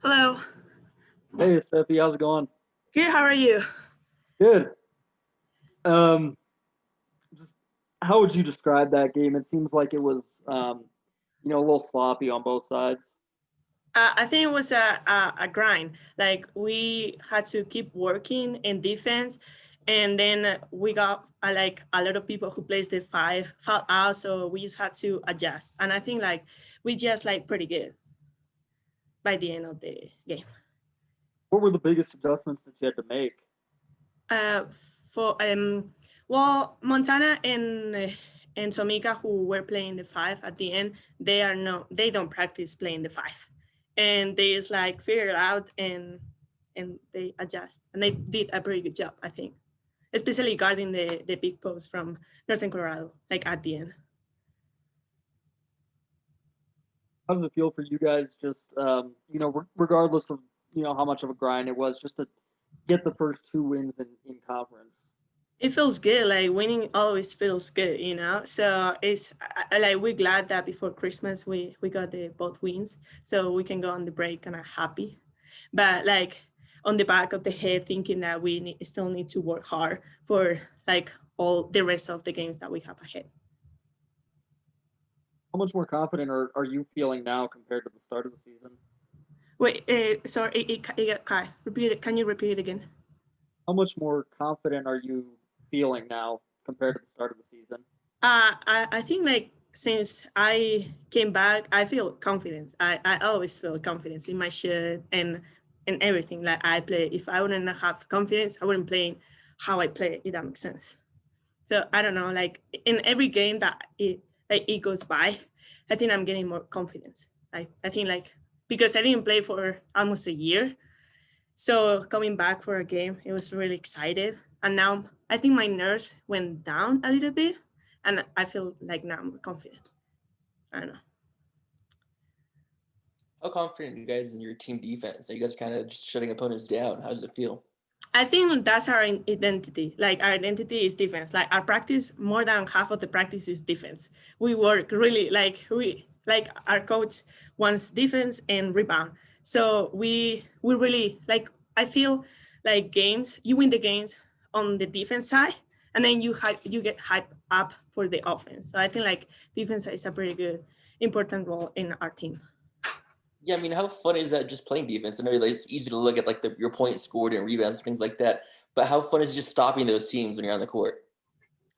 Hello. Hey, Steffi, how's it going? Good, how are you? Good. Um, just how would you describe that game? It seems like it was, a little sloppy on both sides. I think it was a grind. Like we had to keep working in defense, and then we got like a lot of people who plays the five fall out, so we just had to adjust. And I think like we just like pretty good by the end of the game. What were the biggest adjustments that you had to make? Uh, for well, Montana and Tomika, who were playing the five at the end, they don't practice playing the five, and they just like figure it out and they adjust, and they did a pretty good job, I think, especially guarding the big post from Northern Colorado, like at the end. How does it feel for you guys? Just regardless of how much of a grind it was, just to get the first two wins in conference. It feels good. Like winning always feels good, you know. So it's like we're glad that before Christmas we got the both wins, so we can go on the break kind of happy. But like on the back of the head, thinking that still need to work hard for like all the rest of the games that we have ahead. How much more confident are you feeling now compared to the start of the season? Wait, sorry, Kai, repeat it. Can you repeat it again? How much more confident are you feeling now compared to the start of the season? I think like since I came back, I feel confidence. I always feel confidence in my shot and everything. Like I play. If I wouldn't have confidence, I wouldn't play how I play. If that makes sense. So I don't know. Like in every game that it goes by, I think I'm getting more confidence. I think like because I didn't play for almost a year, so coming back for a game, it was really excited. And now I think my nerves went down a little bit, and I feel like now I'm more confident. I don't know. How confident are you guys in your team defense? Are you guys kind of just shutting opponents down? How does it feel? I think that's our identity. Like our identity is defense. Like our practice, more than half of the practice is defense. We work really like our coach wants defense and rebound. So we really like. I feel like games. You win the games on the defense side, and then you get hyped up for the offense. So I think like defense is a pretty good important role in our team. Yeah, I mean, how fun is that just playing defense? I know like, it's easy to look at like your points scored and rebounds and things like that, but how fun is it just stopping those teams when you're on the court?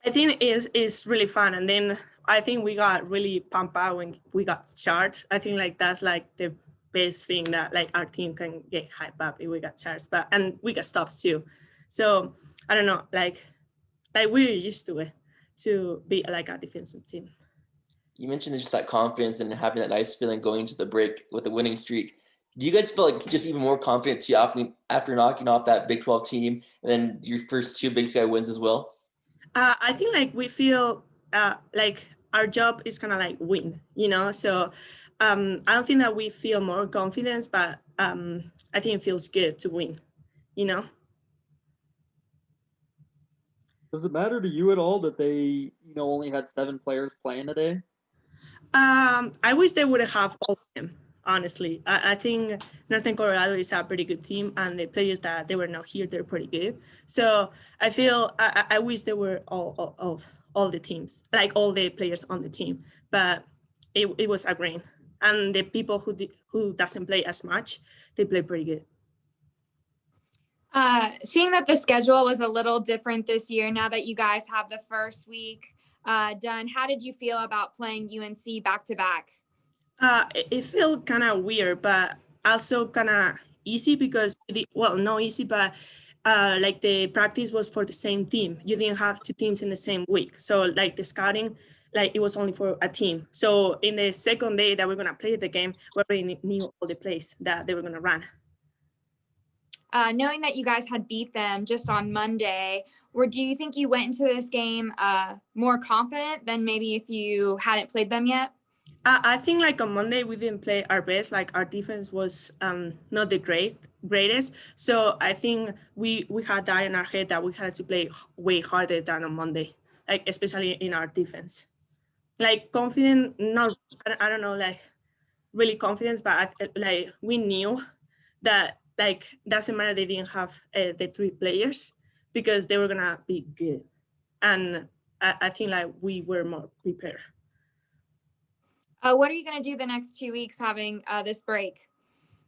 I think it's really fun, and then I think we got really pumped out when we got charged. I think like that's like the best thing that like our team can get hyped up if we got charged, but and we got stops too. So I don't know, like we're used to it to be like a defensive team. You mentioned just that confidence and having that nice feeling going into the break with the winning streak. Do you guys feel like just even more confident too after knocking off that Big 12 team and then your first two Big Sky wins as well? I think like we feel like our job is kind of like win, you know. So I don't think that we feel more confidence, but I think it feels good to win, you know. Does it matter to you at all that they, only had 7 players playing today? I wish they would have all of them. Honestly, I think Northern Colorado is a pretty good team, and the players that they were not here, they're pretty good. So I feel I wish they were all the teams, like all the players on the team. But it was a grain, and the people who doesn't play as much, they play pretty good. Seeing that the schedule was a little different this year, now that you guys have the first week done, how did you feel about playing UNC back to back? It felt kind of weird, but also kind of easy because not easy, but like the practice was for the same team. You didn't have two teams in the same week, so like the scouting, like it was only for a team. So in the second day that we're gonna play the game, we already knew all the plays that they were gonna run. Knowing that you guys had beat them just on Monday, do you think you went into this game more confident than maybe if you hadn't played them yet? I think like on Monday we didn't play our best. Like our defense was not the greatest. So I think we had that in our head that we had to play way harder than on Monday, like especially in our defense. Like confident, not I don't know, like really confident, but like we knew that like doesn't matter they didn't have the 3 players because they were gonna be good. And I think like we were more prepared. What are you going to do the next 2 weeks having this break?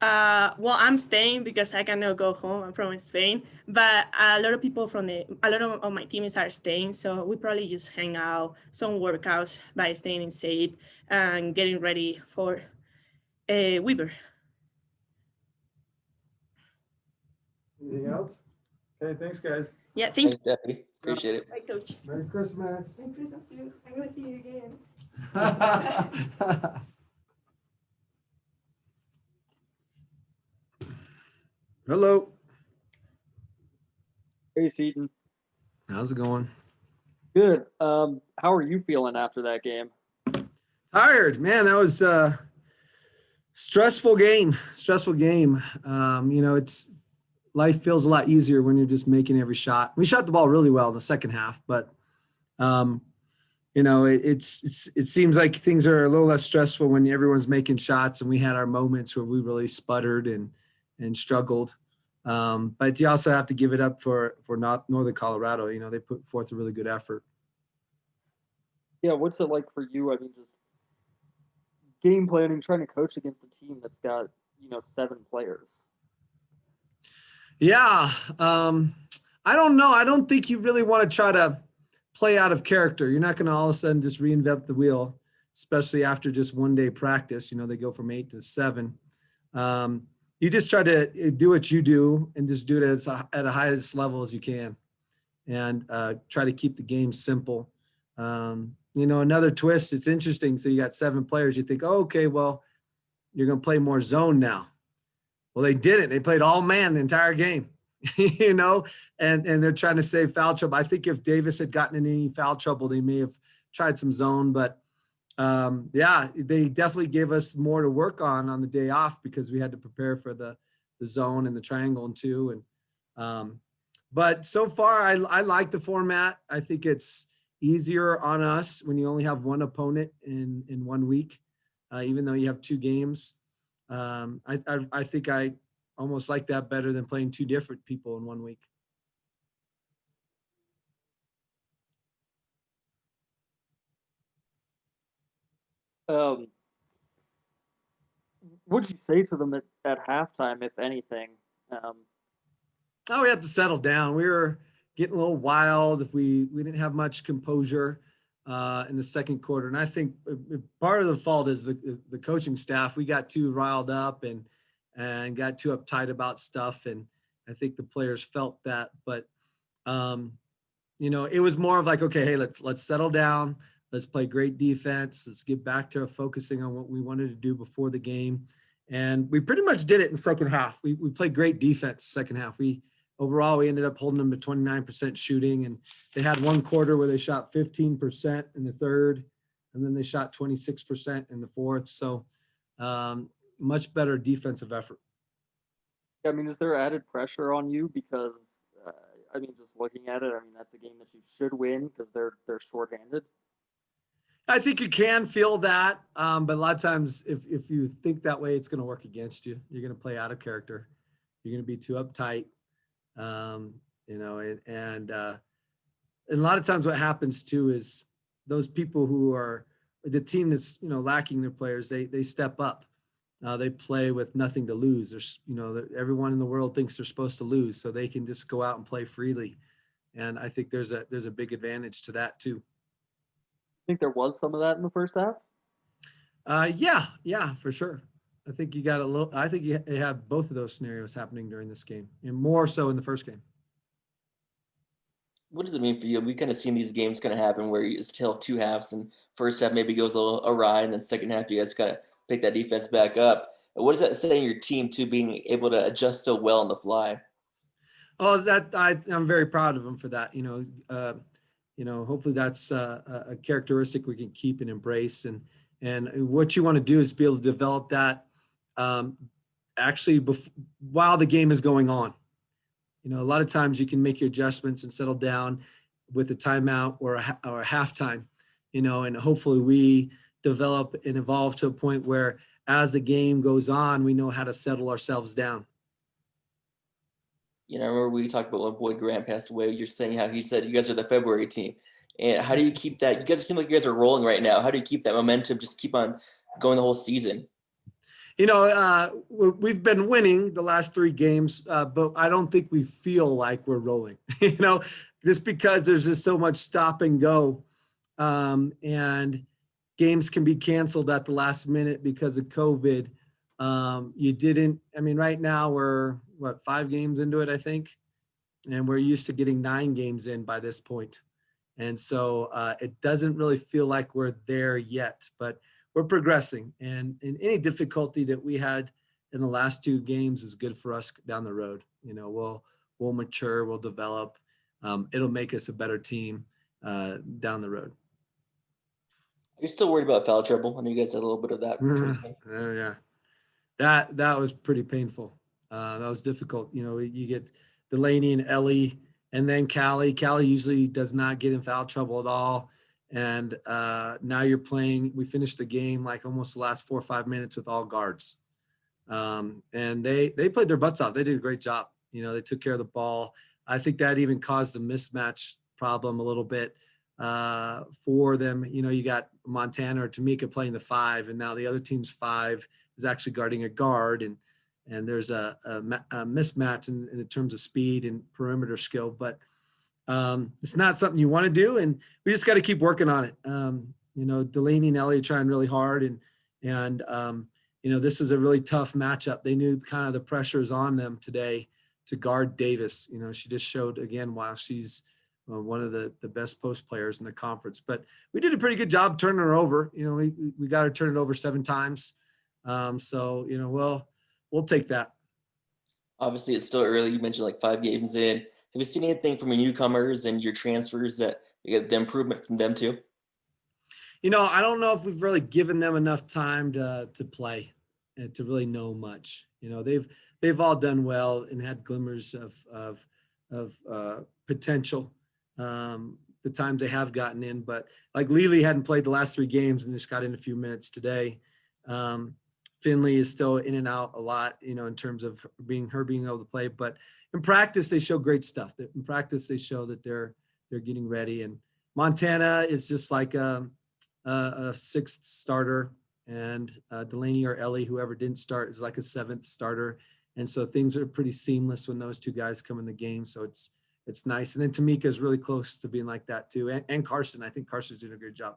Well, I'm staying because I cannot go home. I'm from Spain, but a lot of people a lot of my teammates are staying. So we probably just hang out, some workouts by staying in State and getting ready for Weber. Anything else? Okay, thanks, guys. Yeah, thank you. Thanks, Stephanie. Appreciate it. Bye, Coach. Merry Christmas. Merry Christmas to you. I'm gonna see you again. Hello. Hey, Seton. How's it going? Good. How are you feeling after that game? Tired, man. That was a stressful game. It's life feels a lot easier when you're just making every shot. We shot the ball really well in the second half, but it seems like things are a little less stressful when everyone's making shots, and we had our moments where we really sputtered and struggled. But you also have to give it up for Northern Colorado. They put forth a really good effort. Yeah, what's it like for you? I mean, just game planning, trying to coach against a team that's got 7 players. Yeah, I don't know. I don't think you really want to try to play out of character. You're not going to all of a sudden just reinvent the wheel, especially after just one day practice. They go from 8 to 7. You just try to do what you do and just do it at a highest level as you can, and try to keep the game simple. Another twist, it's interesting. So you got 7 players. You think, oh, okay, well, you're going to play more zone now. Well, they didn't. They played all man the entire game, and they're trying to save foul trouble. I think if Davis had gotten in any foul trouble, they may have tried some zone, but they definitely gave us more to work on the day off because we had to prepare for the zone and the triangle and 2. And but so far, I like the format. I think it's easier on us when you only have one opponent in 1 week, even though you have 2 games. I think I almost like that better than playing 2 different people in 1 week. What did you say to them at halftime, if anything? We had to settle down. We were getting a little wild. We didn't have much composure in the second quarter. And I think part of the fault is the coaching staff. We got too riled up and got too uptight about stuff. And I think the players felt that. But, it was more of like, okay, hey, let's settle down. Let's play great defense. Let's get back to focusing on what we wanted to do before the game. And we pretty much did it in the second half. We played great defense second half. Overall, we ended up holding them to 29% shooting, and they had 1 quarter where they shot 15% in the third, and then they shot 26% in the fourth. So much better defensive effort. I mean, is there added pressure on you because, just looking at it, that's a game that you should win because they're shorthanded? I think you can feel that, but a lot of times if you think that way, it's going to work against you. You're going to play out of character. You're going to be too uptight. And a lot of times what happens too is those people who are the team that's, lacking their players, they step up. They play with nothing to lose. There's, everyone in the world thinks they're supposed to lose, so they can just go out and play freely. And I think there's a big advantage to that too. Think there was some of that in the first half? Yeah, for sure. I think you got I think you have both of those scenarios happening during this game, and more so in the first game. What does it mean for you? We kind of seen these games kind of happen where it's still 2 halves, and first half maybe goes a little awry, and then second half you guys kind of pick that defense back up. What does that say in your team to being able to adjust so well on the fly? Oh, I'm very proud of them for that. Hopefully that's a characteristic we can keep and embrace. And what you want to do is be able to develop that while the game is going on. A lot of times you can make your adjustments and settle down with a timeout or a halftime, and hopefully we develop and evolve to a point where as the game goes on, we know how to settle ourselves down. I remember we talked about when Boyd Grant passed away. You're saying how he said you guys are the February team. And how do you keep that? You guys seem like you guys are rolling right now. How do you keep that momentum, just keep on going the whole season? We've been winning the last 3 games, but I don't think we feel like we're rolling, just because there's just so much stop and go. And games can be canceled at the last minute because of COVID. Right now we're 5 games into it, I think. And we're used to getting 9 games in by this point. And so it doesn't really feel like we're there yet, but we're progressing. And any difficulty that we had in the last 2 games is good for us down the road. We'll mature, we'll develop. It'll make us a better team down the road. Are you still worried about foul trouble? I know you guys had a little bit of that. Yeah. That was pretty painful. That was difficult. You get Delaney and Ellie, and then Callie. Callie usually does not get in foul trouble at all. And now you're playing. We finished the game like almost the last 4 or 5 minutes with all guards. And they played their butts off. They did a great job. They took care of the ball. I think that even caused the mismatch problem a little bit for them. You got Montana or Tamika playing the 5, and now the other team's 5 is actually guarding a guard, and there's a mismatch in terms of speed and perimeter skill. But it's not something you want to do, and we just got to keep working on it. Delaney and Ellie are trying really hard, and this is a really tough matchup. They knew kind of the pressures on them today to guard Davis. She just showed again why she's one of the best post players in the conference. But we did a pretty good job turning her over. We got her turn it over 7 times. We'll take that. Obviously, it's still early. You mentioned like 5 games in. Have you seen anything from your newcomers and your transfers that you get the improvement from them too? I don't know if we've really given them enough time to play and to really know much. They've all done well and had glimmers of potential. The times they have gotten in, but like Lily hadn't played the last 3 games and just got in a few minutes today. Finley is still in and out a lot, in terms of being able to play. But in practice, they show great stuff. In practice, they show that they're getting ready. And Montana is just like a 6th starter, and Delaney or Ellie, whoever didn't start, is like a 7th starter. And so things are pretty seamless when those 2 guys come in the game. So it's nice. And then Tamika is really close to being like that too. And Carson, I think Carson's doing a great job.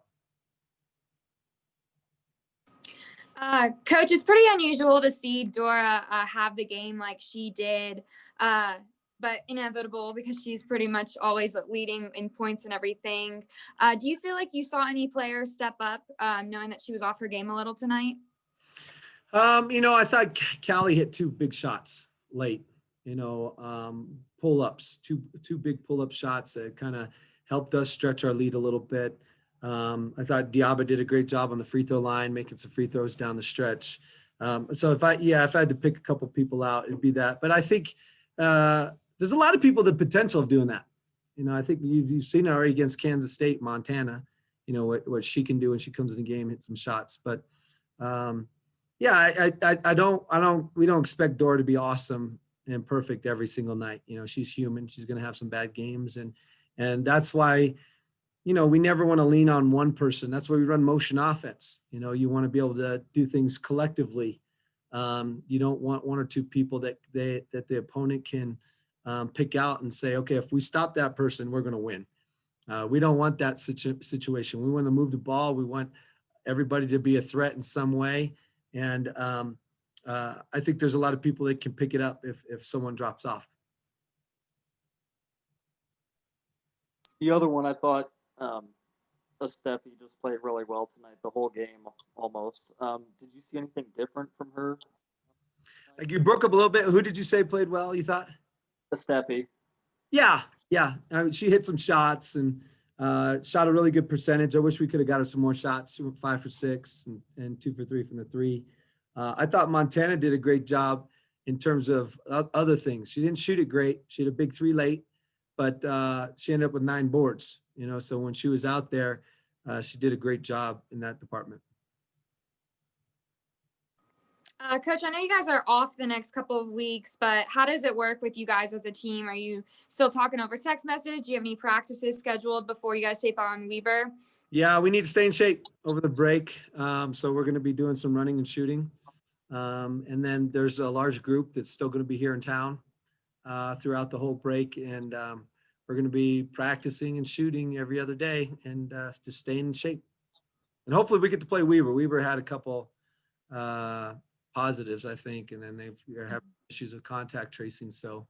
Coach, it's pretty unusual to see Dora have the game like she did, but inevitable because she's pretty much always leading in points and everything. Do you feel like you saw any players step up, knowing that she was off her game a little tonight? I thought Callie hit 2 big shots late, pull-ups, two big pull-up shots that kind of helped us stretch our lead a little bit. I thought Diaba did a great job on the free throw line, making some free throws down the stretch. So if I had to pick a couple people out, it'd be that. But I think there's a lot of people the potential of doing that. I think you've seen it already against Kansas State, Montana. What she can do when she comes in the game, hit some shots. But we don't expect Dora to be awesome and perfect every single night. She's human. She's going to have some bad games, and that's why. We never want to lean on one person. That's why we run motion offense. You want to be able to do things collectively. You don't want 1 or 2 people that the opponent can pick out and say, okay, if we stop that person, we're going to win. We don't want that situation. We want to move the ball. We want everybody to be a threat in some way. And I think there's a lot of people that can pick it up if someone drops off. The other one I thought, Estefania just played really well tonight, the whole game almost. Did you see anything different from her? Like you broke up a little bit. Who did you say played well, you thought? Estefania. Yeah. I mean, she hit some shots and shot a really good percentage. I wish we could have got her some more shots. She went 5 for 6 and 2 for 3 from the 3. I thought Montana did a great job in terms of other things. She didn't shoot it great. She had a big 3 late, but she ended up with 9 boards. So when she was out there, she did a great job in that department. Coach, I know you guys are off the next couple of weeks, but how does it work with you guys as a team? Are you still talking over text message? Do you have any practices scheduled before you guys take on Weber? Yeah, we need to stay in shape over the break. So we're going to be doing some running and shooting. And then there's a large group that's still going to be here in town throughout the whole break. And we're going to be practicing and shooting every other day and just staying in shape. And hopefully we get to play Weber. Weber had a couple positives, I think, and then they're having issues of contact tracing. So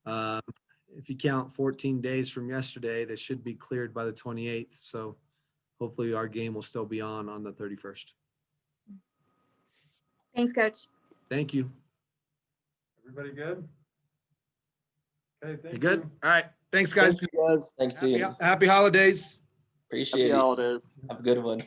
if you count 14 days from yesterday, they should be cleared by the 28th. So hopefully our game will still be on the 31st. Thanks, Coach. Thank you. Everybody good? Okay, thank You good? you. All right. Thanks, guys. Thank you, guys. Thank you. Happy holidays. Appreciate Happy it. holidays. Have a good one.